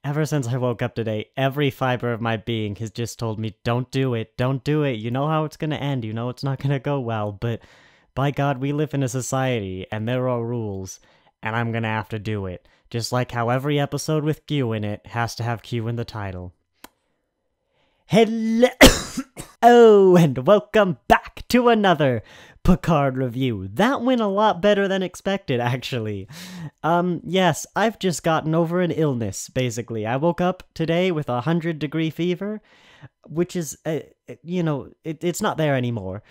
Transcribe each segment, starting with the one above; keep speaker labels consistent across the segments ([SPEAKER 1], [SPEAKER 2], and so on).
[SPEAKER 1] Ever since I woke up today, every fiber of my being has just told me, don't do it, don't do it. You know how it's gonna end, you know it's not gonna go well, but by God, we live in a society, and there are rules, and I'm gonna have to do it. Just like how every episode with Q in it has to have Q in the title. Hello! Oh, and welcome back to another Picard review. That went a lot better than expected, actually. Yes, I've just gotten over an illness, basically. I woke up today with 100-degree fever, which is, it's not there anymore.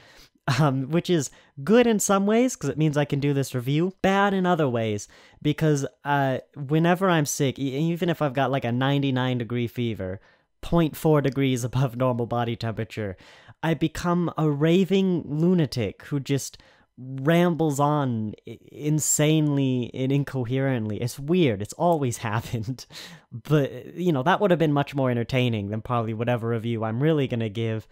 [SPEAKER 1] Which is good in some ways, because it means I can do this review. Bad in other ways, because whenever I'm sick, even if I've got like a 99-degree fever, 0.4 degrees above normal body temperature, I become a raving lunatic who just rambles on insanely and incoherently. It's weird. It's always happened. But, that would have been much more entertaining than probably whatever review I'm really going to give.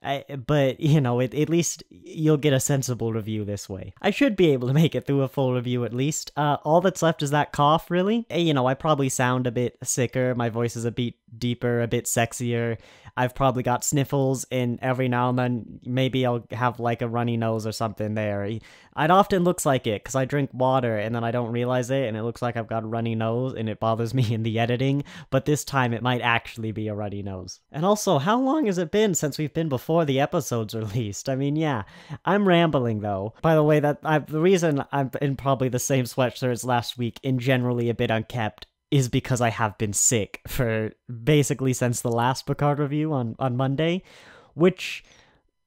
[SPEAKER 1] But, at least you'll get a sensible review this way. I should be able to make it through a full review at least. All that's left is that cough, really. I probably sound a bit sicker, my voice is a bit deeper, a bit sexier. I've probably got sniffles, and every now and then maybe I'll have like a runny nose or something there. It often looks like it, because I drink water and then I don't realize it, and it looks like I've got a runny nose, and it bothers me in the editing, but this time it might actually be a runny nose. And also, how long has it been since we've been before the episode's released? I mean, yeah, I'm rambling though. By the way, the reason I'm in probably the same sweatshirt as last week and generally a bit unkept is because I have been sick for basically since the last Picard review on Monday, which,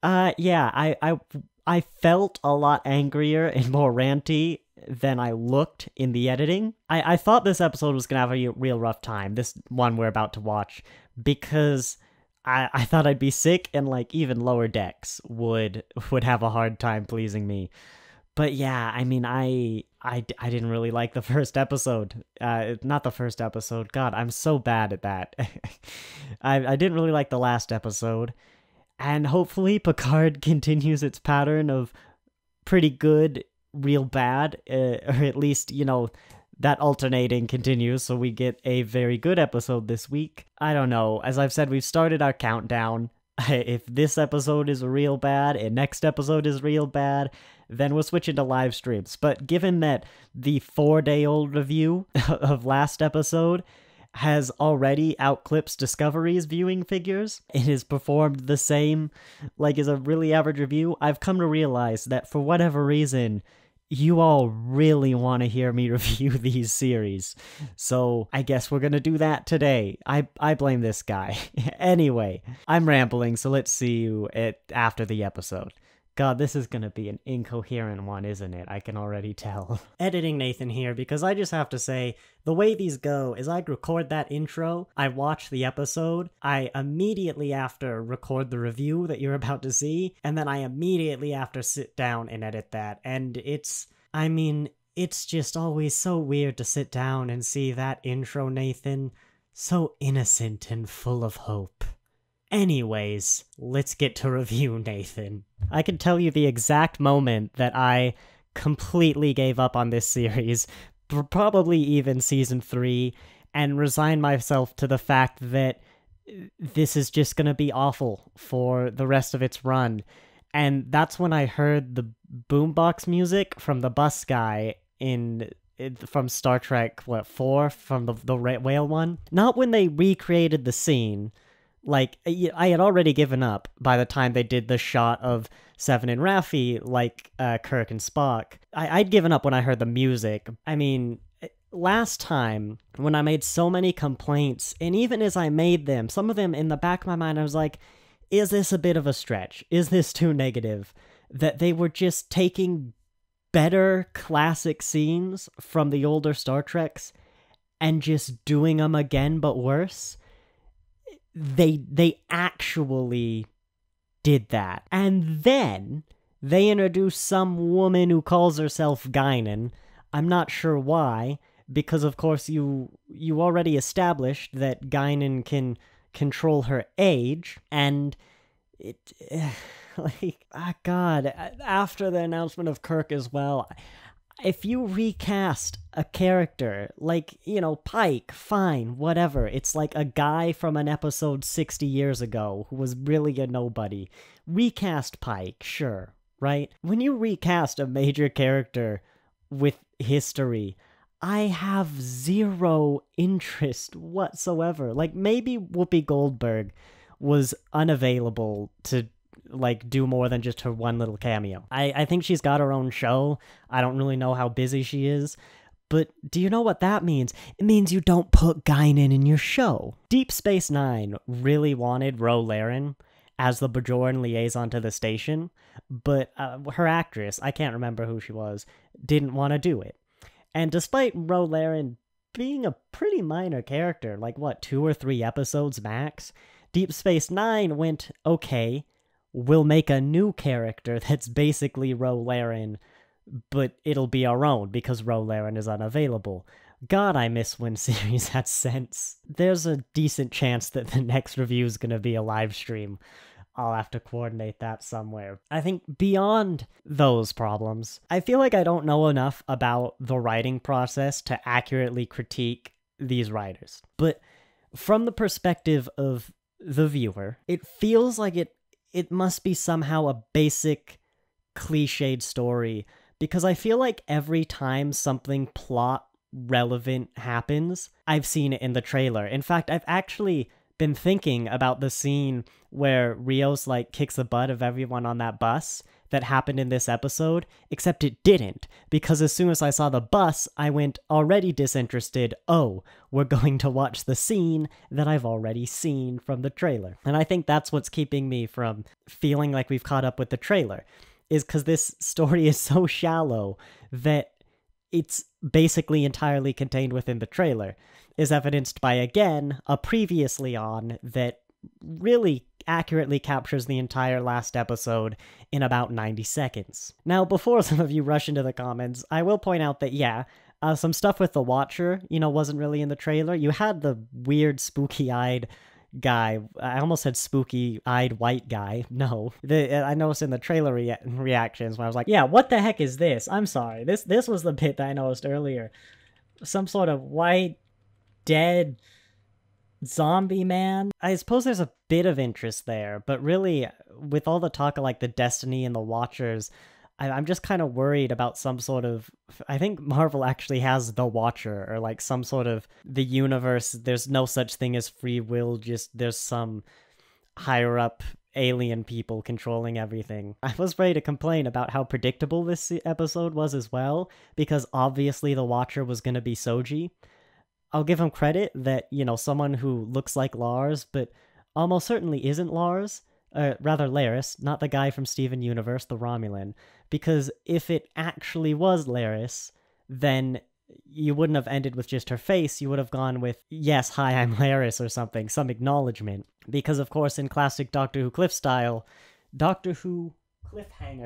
[SPEAKER 1] I felt a lot angrier and more ranty than I looked in the editing. I thought this episode was gonna have a real rough time, this one we're about to watch, because I thought I'd be sick, and like even lower decks would have a hard time pleasing me. But yeah, I mean, I didn't really like the first episode. Not the first episode. God, I'm so bad at that. I didn't really like the last episode. And hopefully Picard continues its pattern of pretty good, real bad. Or at least, that alternating continues, so we get a very good episode this week. I don't know. As I've said, we've started our countdown. If this episode is real bad and next episode is real bad, then we'll switch into live streams. But given that the 4-day-old review of last episode has already outclipped Discovery's viewing figures and has performed the same, like as a really average review, I've come to realize that for whatever reason, you all really want to hear me review these series. So I guess we're gonna do that today. I blame this guy. Anyway, I'm rambling, so let's see you after the episode. God, this is gonna be an incoherent one, isn't it? I can already tell. Editing Nathan here, because I just have to say, the way these go is I record that intro, I watch the episode, I immediately after record the review that you're about to see, and then I immediately after sit down and edit that. And it's just always so weird to sit down and see that intro, Nathan. So innocent and full of hope. Anyways, let's get to review, Nathan. I can tell you the exact moment that I completely gave up on this series, probably even season 3, and resigned myself to the fact that this is just gonna be awful for the rest of its run. And that's when I heard the boombox music from the bus guy from Star Trek, 4, from the whale one? Not when they recreated the scene. Like, I had already given up by the time they did the shot of Seven and Raffi, like Kirk and Spock. I'd given up when I heard the music. I mean, last time, when I made so many complaints, and even as I made them, some of them in the back of my mind, I was like, is this a bit of a stretch? Is this too negative? That they were just taking better classic scenes from the older Star Treks and just doing them again, but worse? They actually did that. And then they introduced some woman who calls herself Guinan. I'm not sure why, because of course you already established that Guinan can control her age, and God, after the announcement of Kirk as well, if you recast a character, like, Pike, fine, whatever. It's like a guy from an episode 60 years ago who was really a nobody. Recast Pike, sure, right? When you recast a major character with history, I have zero interest whatsoever. Like, maybe Whoopi Goldberg was unavailable to do more than just her one little cameo. I think she's got her own show. I don't really know how busy she is. But do you know what that means? It means you don't put Guinan in your show. Deep Space Nine really wanted Ro Laren as the Bajoran liaison to the station, but her actress, I can't remember who she was, didn't want to do it. And despite Ro Laren being a pretty minor character, 2 or 3 episodes max, Deep Space Nine went, okay, we'll make a new character that's basically Ro Laren, but it'll be our own because Ro Laren is unavailable. God, I miss when series had sense. There's a decent chance that the next review is going to be a live stream. I'll have to coordinate that somewhere. I think beyond those problems, I feel like I don't know enough about the writing process to accurately critique these writers. But from the perspective of the viewer, it feels like it must be somehow a basic, cliched story, because I feel like every time something plot relevant happens, I've seen it in the trailer. In fact, I've actually been thinking about the scene where Rios kicks the butt of everyone on that bus that happened in this episode, except it didn't, because as soon as I saw the bus, I went already disinterested. Oh, we're going to watch the scene that I've already seen from the trailer. And I think that's what's keeping me from feeling like we've caught up with the trailer, is because this story is so shallow that it's basically entirely contained within the trailer, is evidenced by, again, a previously on that really accurately captures the entire last episode in about 90 seconds. Now, before some of you rush into the comments, I will point out that, some stuff with the Watcher, wasn't really in the trailer. You had the weird spooky-eyed guy. I almost said spooky-eyed white guy. No. I noticed in the trailer reactions when I was like, yeah, what the heck is this? I'm sorry. This was the bit that I noticed earlier. Some sort of white, dead zombie man. I suppose there's a bit of interest there, but really, with all the talk of the Destiny and the Watchers, I'm just kind of worried about some sort of... I think Marvel actually has the Watcher, or some sort of the universe. There's no such thing as free will, just there's some higher up alien people controlling everything. I was ready to complain about how predictable this episode was as well, because obviously the Watcher was going to be Soji. I'll give him credit that, someone who looks like Lars, but almost certainly isn't Lars, rather Laris, not the guy from Steven Universe, the Romulan, because if it actually was Laris, then you wouldn't have ended with just her face, you would have gone with, yes, hi, I'm Laris, or something, some acknowledgement. Because, of course, in classic Doctor Who cliffhanger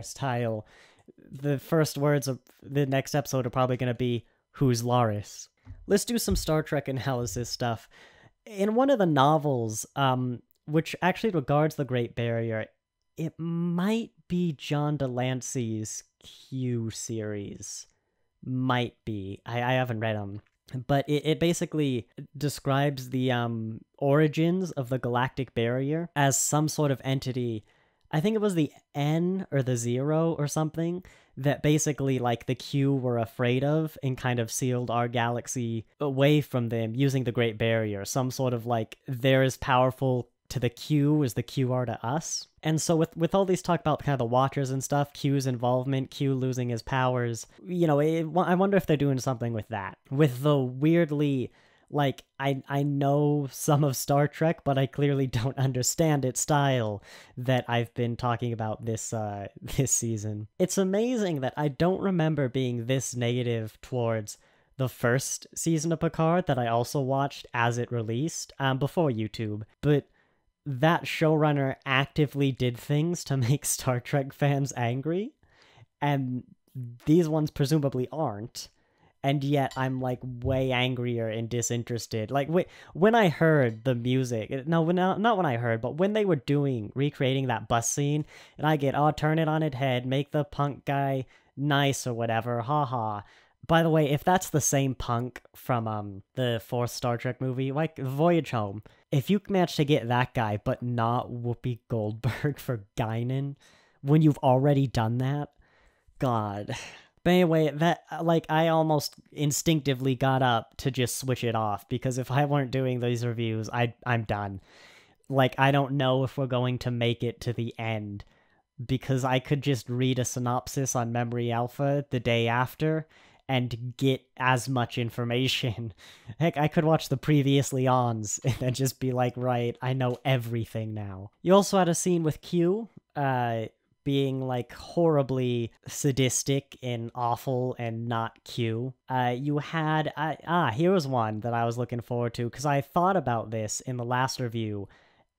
[SPEAKER 1] style, the first words of the next episode are probably going to be, who's Laris? Let's do some Star Trek analysis stuff. In one of the novels, which actually regards the Great Barrier, it might be John Delancey's Q series. Might be. I haven't read them. But it basically describes the origins of the galactic barrier as some sort of entity. I think it was the N or the Zero or something that basically the Q were afraid of and kind of sealed our galaxy away from them using the Great Barrier. Some sort of they're as powerful to the Q as the Q are to us. And so with all these talk about kind of the Watchers and stuff, Q's involvement, Q losing his powers, I wonder if they're doing something with that. With the weirdly... I know some of Star Trek, but I clearly don't understand its style that I've been talking about this season. It's amazing that I don't remember being this negative towards the first season of Picard that I also watched as it released, before YouTube. But that showrunner actively did things to make Star Trek fans angry, and these ones presumably aren't. And yet I'm way angrier and disinterested. When I heard the music, not when I heard, but when they were recreating that bus scene, and I get, turn it on its head, make the punk guy nice or whatever, haha. By the way, if that's the same punk from the fourth Star Trek movie, like Voyage Home, if you manage to get that guy but not Whoopi Goldberg for Guinan when you've already done that, God. But anyway, that, like, I almost instinctively got up to just switch it off, because if I weren't doing these reviews, I'm done. Like, I don't know if we're going to make it to the end, because I could just read a synopsis on Memory Alpha the day after and get as much information. Heck, I could watch the previously ons and then just be like, right, I know everything now. You also had a scene with Q, being like horribly sadistic and awful and not Q. You had, here was one that I was looking forward to, because I thought about this in the last review,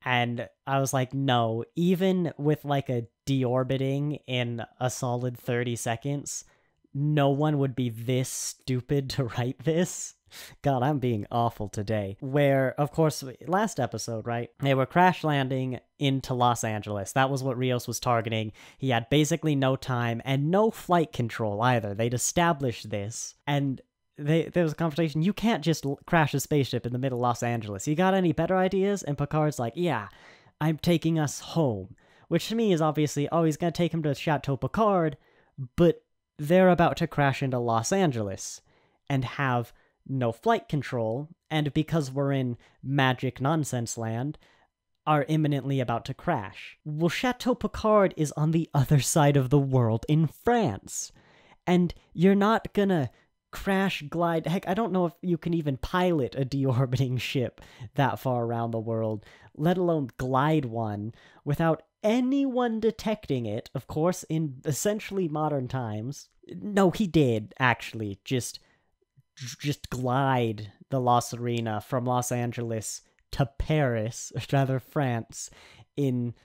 [SPEAKER 1] and I was like, no, even with like a deorbiting in a solid 30 seconds, no one would be this stupid to write this. God, I'm being awful today. Where, of course, last episode, right? They were crash landing into Los Angeles. That was what Rios was targeting. He had basically no time and no flight control either. They'd established this. And there was a conversation. You can't just crash a spaceship in the middle of Los Angeles. You got any better ideas? And Picard's like, yeah, I'm taking us home. Which to me is obviously, oh, he's going to take him to Chateau Picard, but they're about to crash into Los Angeles and have no flight control, and because we're in magic nonsense land, are imminently about to crash. Well, Chateau Picard is on the other side of the world in France, and you're not gonna crash glide. Heck, I don't know if you can even pilot a deorbiting ship that far around the world, let alone glide one, without anyone detecting it, of course, in essentially modern times. No, he did, actually, just glide the La Serena from Los Angeles to Paris, or rather France, in,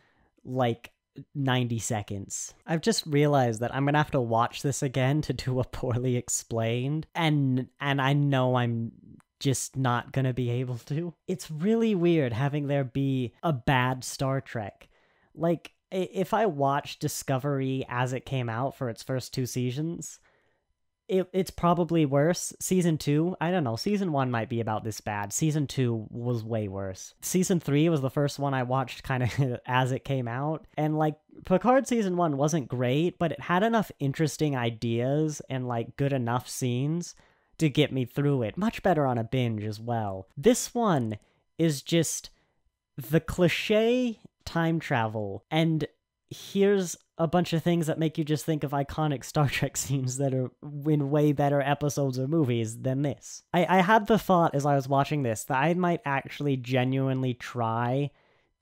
[SPEAKER 1] like, 90 seconds. I've just realized that I'm gonna have to watch this again to do a poorly explained, and I know I'm just not gonna be able to. It's really weird having there be a bad Star Trek. Like, if I watched Discovery as it came out for its first 2 seasons, it's probably worse. Season 2, I don't know, Season 1 might be about this bad. Season 2 was way worse. Season 3 was the first one I watched kind of as it came out, and, like, Picard Season 1 wasn't great, but it had enough interesting ideas and, like, good enough scenes to get me through it. Much better on a binge as well. This one is just the cliché time travel, and here's a bunch of things that make you just think of iconic Star Trek scenes that are in way better episodes or movies than this. I had the thought as I was watching this that I might actually genuinely try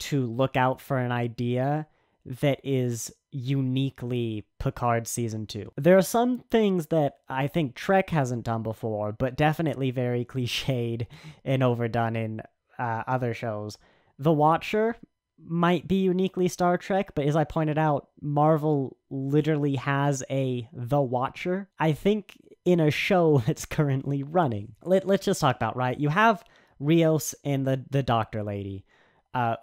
[SPEAKER 1] to look out for an idea that is uniquely Picard Season 2. There are some things that I think Trek hasn't done before, but definitely very cliched and overdone in other shows. The Watcher might be uniquely Star Trek, but as I pointed out, Marvel literally has a The Watcher, I think, in a show that's currently running. Let's just talk about, right? You have Rios and the Doctor Lady,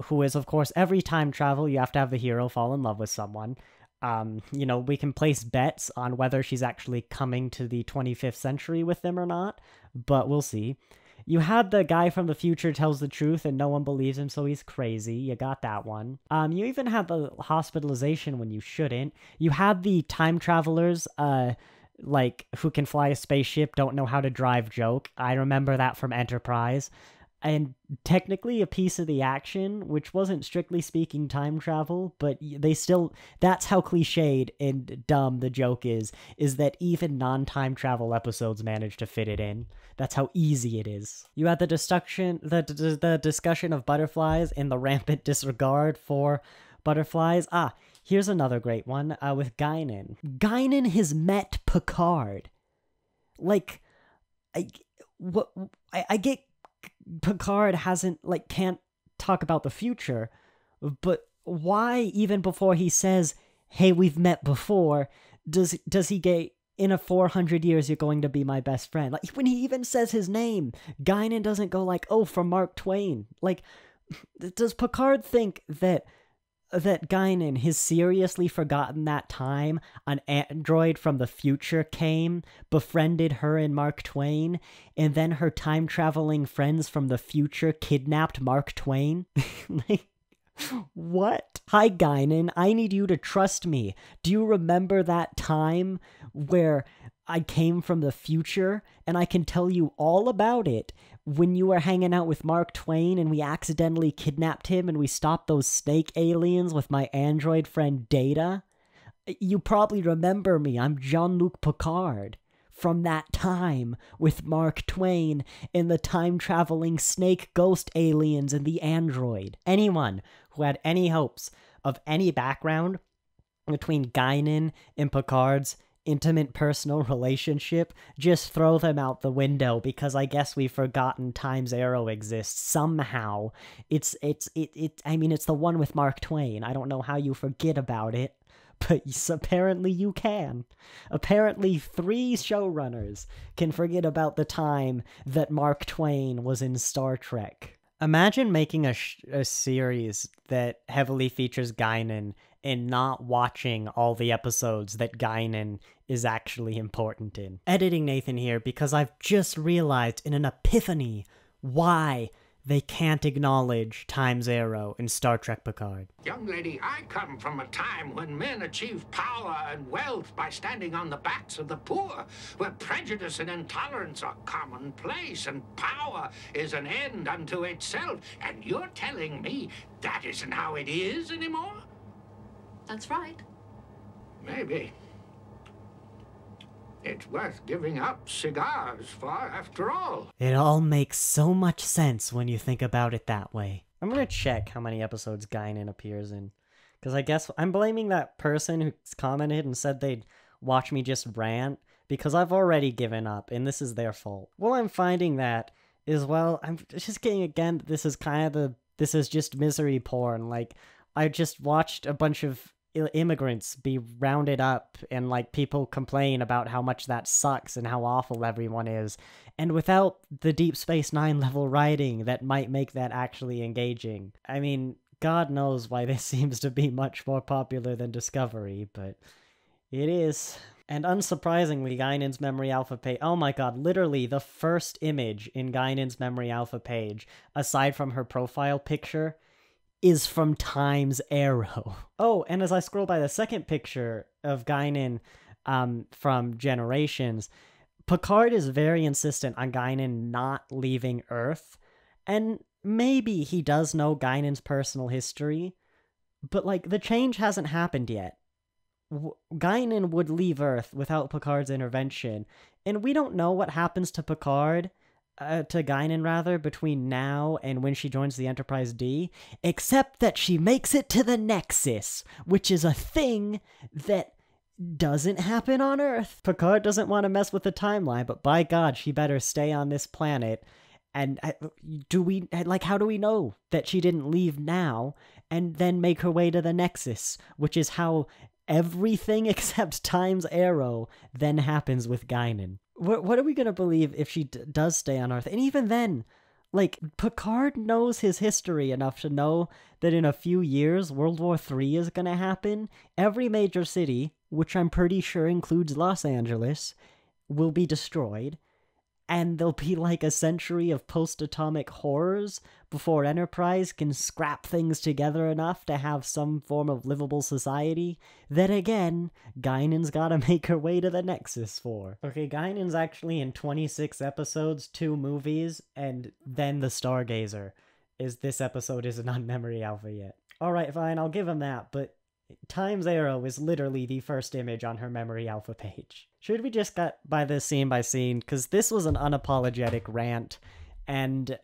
[SPEAKER 1] who is, of course, every time travel, you have to have the hero fall in love with someone. You know, we can place bets on whether she's actually coming to the 25th century with them or not, but we'll see. You had the guy from the future tells the truth and no one believes him, so he's crazy. You got that one. You even had the hospitalization when you shouldn't. You had the time travelers, like, who can fly a spaceship, don't know how to drive joke. I remember that from Enterprise. And technically a piece of the action, which wasn't strictly speaking time travel, but they still, that's how cliched and dumb the joke is that even non-time travel episodes manage to fit it in. That's how easy it is. You had the discussion of butterflies and the rampant disregard for butterflies. Here's another great one, with Guinan. Guinan has met Picard. Like, I get Picard can't talk about the future, but why, even before he says, hey, we've met before, does he get, in a 400 years, you're going to be my best friend? Like, when he even says his name, Guinan doesn't go like, oh, from Mark Twain. Like, does Picard think that that Guinan has seriously forgotten that time an android from the future came, befriended her and Mark Twain, and then her time-traveling friends from the future kidnapped Mark Twain? Like, what? Hi, Guinan, I need you to trust me. Do you remember that time where I came from the future, and I can tell you all about it? When you were hanging out with Mark Twain and we accidentally kidnapped him and we stopped those snake aliens with my android friend Data? You probably remember me. I'm Jean-Luc Picard. From that time with Mark Twain and the time-traveling snake ghost aliens and the android. Anyone who had any hopes of any background between Guinan and Picard's intimate personal relationship, just throw them out the window, because I guess we've forgotten Time's Arrow exists somehow. I mean, it's the one with Mark Twain. I don't know how you forget about it, but apparently you can. Apparently 3 showrunners can forget about the time that Mark Twain was in Star Trek. Imagine making a series that heavily features Guinan and not watching all the episodes that Guinan is actually important in. Editing Nathan here because I've just realized in an epiphany why they can't acknowledge Time's Arrow in Star Trek Picard.
[SPEAKER 2] Young lady, I come from a time when men achieved power and wealth by standing on the backs of the poor, where prejudice and intolerance are commonplace and power is an end unto itself. And you're telling me that isn't how it is anymore?
[SPEAKER 3] That's right.
[SPEAKER 2] Maybe. It's worth giving up cigars for, after all.
[SPEAKER 1] It all makes so much sense when you think about it that way. I'm gonna check how many episodes Guinan appears in, because I guess I'm blaming that person who commented and said they'd watch me just rant, because I've already given up, and this is their fault. Well, I'm finding that is, well, I'm just getting, again, this is just misery porn. Like, I just watched a bunch of immigrants be rounded up and like people complain about how much that sucks and how awful everyone is, and without the Deep Space Nine level writing that might make that actually engaging. I mean, God knows why this seems to be much more popular than Discovery, but it is. And unsurprisingly, Guinan's Memory Alpha page, oh my god, literally the first image in Guinan's Memory Alpha page, aside from her profile picture, is from Time's Arrow. Oh, and as I scroll by the second picture of Guinan from Generations, Picard is very insistent on Guinan not leaving Earth, and maybe he does know Guinan's personal history, but like, the change hasn't happened yet. Guinan would leave Earth without Picard's intervention, and we don't know what happens to Guinan rather, between now and when she joins the Enterprise D, except that she makes it to the Nexus, which is a thing that doesn't happen on Earth. Picard doesn't want to mess with the timeline, but by God, she better stay on this planet. And how do we know that she didn't leave now and then make her way to the Nexus, which is how everything except Time's Arrow then happens with Guinan. What are we gonna believe if she does stay on Earth? And even then, like, Picard knows his history enough to know that in a few years, World War III is gonna happen. Every major city, which I'm pretty sure includes Los Angeles, will be destroyed. And there'll be like a century of post-atomic horrors before Enterprise can scrap things together enough to have some form of livable society. Then again, Guinan's gotta make her way to the Nexus for. Okay, Guinan's actually in 26 episodes, 2 movies, and then The Stargazer. This episode isn't on Memory Alpha yet. Alright, fine, I'll give him that, but Time's Arrow is literally the first image on her Memory Alpha page. Should we just get by this scene by scene? Because this was an unapologetic rant, and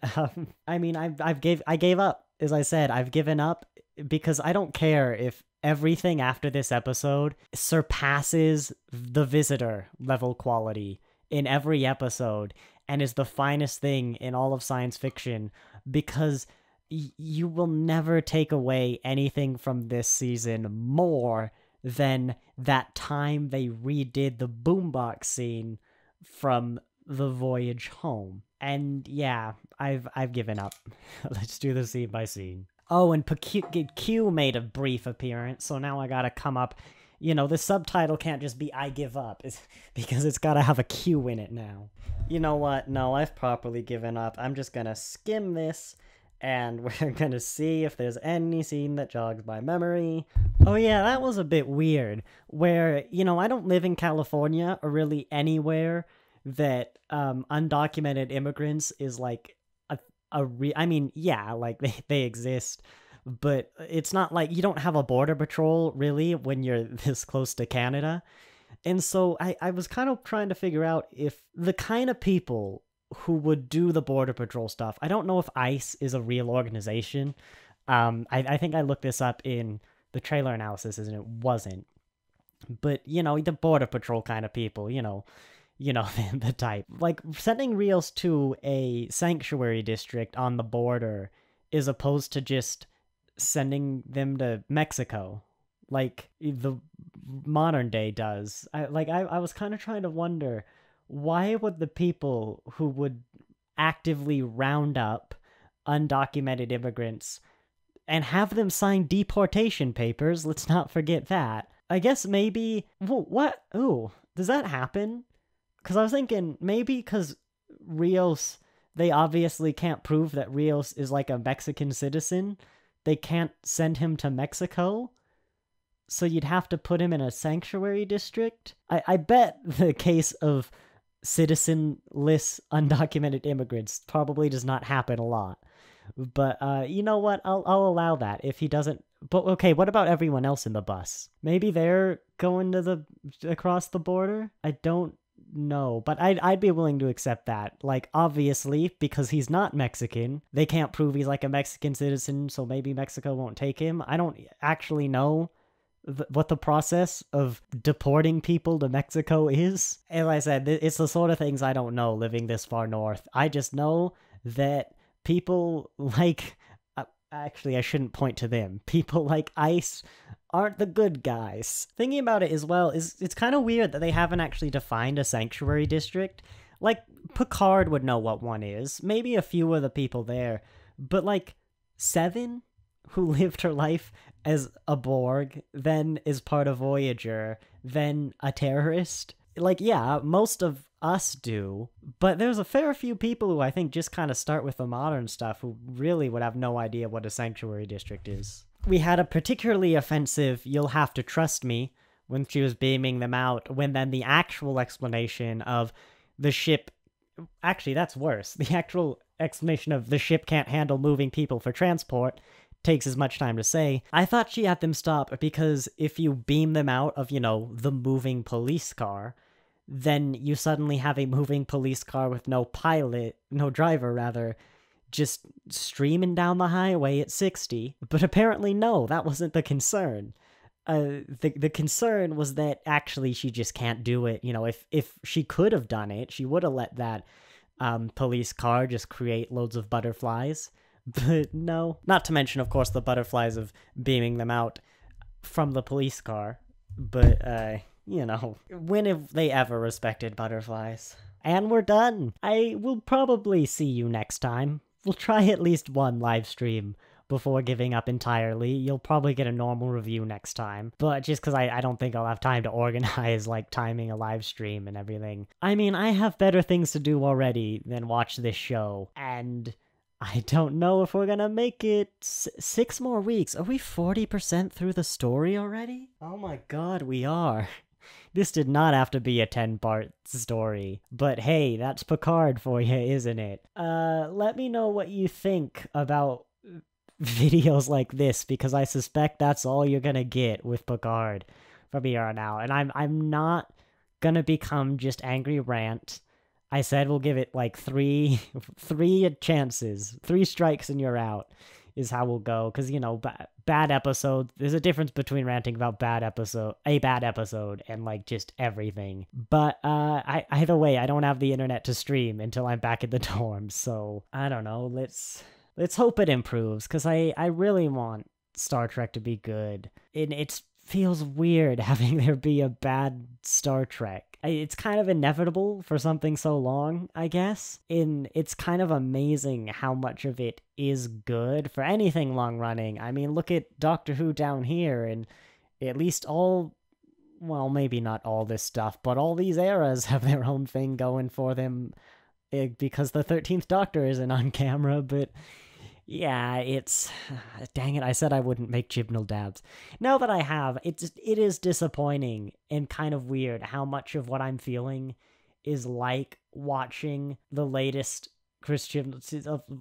[SPEAKER 1] I mean, I gave up. As I said, I've given up because I don't care if everything after this episode surpasses The Visitor level quality in every episode and is the finest thing in all of science fiction, because you will never take away anything from this season more than that time they redid the boombox scene from The Voyage Home. And yeah, I've given up. Let's do the scene by scene. Oh, and Q made a brief appearance, so now I gotta come up. You know, the subtitle can't just be I give up, because it's gotta have a Q in it now. You know what? No, I've properly given up. I'm just gonna skim this, and we're gonna see if there's any scene that jogs my memory. Oh yeah, that was a bit weird, where, you know, I don't live in California, or really anywhere that undocumented immigrants is like I mean, yeah, like they exist, but it's not like you don't have a border patrol really when you're this close to Canada. And so I was kind of trying to figure out if the kind of people who would do the border patrol stuff, I don't know if ICE is a real organization. I think I looked this up in the trailer analysis and it wasn't. But, you know, the border patrol kind of people, you know, the type. Like, sending Rios to a sanctuary district on the border is opposed to just sending them to Mexico, like the modern day does. I was kind of trying to wonder, why would the people who would actively round up undocumented immigrants and have them sign deportation papers, let's not forget that. I guess maybe... What? Ooh, does that happen? Because I was thinking, maybe because Rios, they obviously can't prove that Rios is like a Mexican citizen. They can't send him to Mexico. So you'd have to put him in a sanctuary district. I bet the case of citizenless undocumented immigrants probably does not happen a lot. But you know what? I'll allow that if he doesn't. But okay, what about everyone else in the bus? Maybe they're going to across the border? I don't know, but I'd be willing to accept that. Like, obviously, because he's not Mexican, they can't prove he's like a Mexican citizen, so maybe Mexico won't take him. I don't actually know what the process of deporting people to Mexico is. As I said, it's the sort of things I don't know living this far north. I just know that people like... Actually, I shouldn't point to them. People like ICE aren't the good guys. Thinking about it as well, it's kind of weird that they haven't actually defined a sanctuary district. Like, Picard would know what one is. Maybe a few of the people there. But, like, Seven, who lived her life as a Borg, then is part of Voyager, then a terrorist. Like, yeah, most of us do, but there's a fair few people who I think just kind of start with the modern stuff who really would have no idea what a sanctuary district is. We had a particularly offensive "you'll have to trust me" when she was beaming them out, when then the actual explanation of the ship... Actually, that's worse. The actual explanation of the ship can't handle moving people for transport takes as much time to say. I thought she had them stop because if you beam them out of, you know, the moving police car, then you suddenly have a moving police car with no driver rather, just streaming down the highway at 60. But apparently no, that wasn't the concern. The concern was that actually she just can't do it. You know, if she could have done it, she would have let that police car just create loads of butterflies. But no. Not to mention, of course, the butterflies of beaming them out from the police car. But, you know, when have they ever respected butterflies? And we're done. I will probably see you next time. We'll try at least one live stream before giving up entirely. You'll probably get a normal review next time. But just because I don't think I'll have time to organize, like, timing a live stream and everything. I mean, I have better things to do already than watch this show. And I don't know if we're gonna make it 6 more weeks. Are we 40% through the story already? Oh my god, we are. This did not have to be a 10-part story. But hey, that's Picard for you, isn't it? Let me know what you think about videos like this, because I suspect that's all you're gonna get with Picard from here on out. And I'm not gonna become just angry rant. I said we'll give it like three chances. 3 strikes and you're out is how we'll go. Because, you know, bad episode. There's a difference between ranting about a bad episode and like just everything. But either way, I don't have the internet to stream until I'm back in the dorm. So I don't know. Let's hope it improves, because I really want Star Trek to be good. And it feels weird having there be a bad Star Trek. It's kind of inevitable for something so long, I guess. It's kind of amazing how much of it is good for anything long running. I mean, look at Doctor Who down here, and at least all, well, maybe not all this stuff, but all these eras have their own thing going for them, because the 13th Doctor isn't on camera, but yeah, it's... Dang it, I said I wouldn't make Jibnal dabs. Now that I have, it is disappointing and kind of weird how much of what I'm feeling is like watching the latest Christian...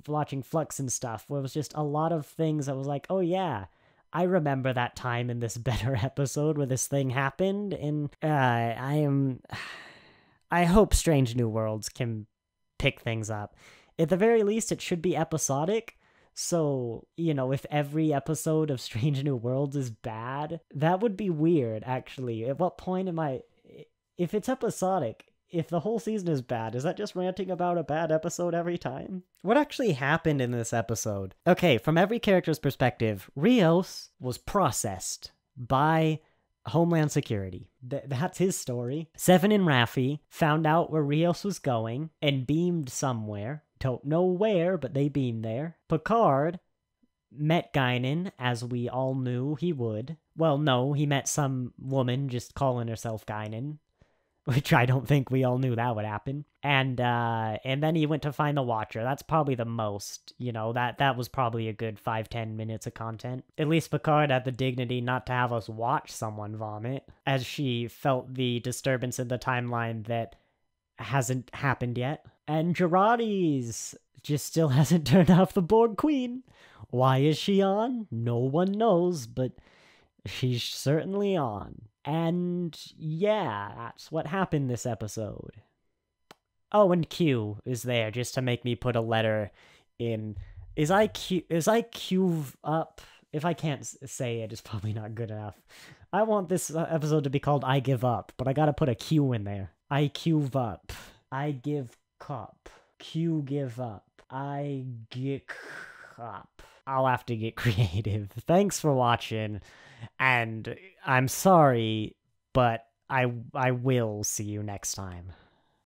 [SPEAKER 1] watching Flux and stuff, where it was just a lot of things that was like, oh yeah, I remember that time in this better episode where this thing happened, and I hope Strange New Worlds can pick things up. At the very least, it should be episodic. So, you know, if every episode of Strange New Worlds is bad, that would be weird, actually. At what point am I... If it's episodic, if the whole season is bad, is that just ranting about a bad episode every time? What actually happened in this episode? Okay, from every character's perspective, Rios was processed by Homeland Security. That's his story. Seven and Raffi found out where Rios was going and beamed somewhere. Don't know where, but they beamed there. Picard met Guinan, as we all knew he would. Well, no, he met some woman just calling herself Guinan, which I don't think we all knew that would happen. And then he went to find the Watcher. That's probably the most, you know, that was probably a good 5-10 minutes of content. At least Picard had the dignity not to have us watch someone vomit, as she felt the disturbance in the timeline that hasn't happened yet. And Girardi's just still hasn't turned off the Borg Queen. Why is she on? No one knows, but she's certainly on. And yeah, that's what happened this episode. Oh, and Q is there just to make me put a letter in. Is I Q up? If I can't say it, it's probably not good enough. I want this episode to be called I Give Up, but I gotta put a Q in there. I Q up. I give cup. Q give up. I get up. I'll have to get creative. Thanks for watching, and I'm sorry, but I will see you next time.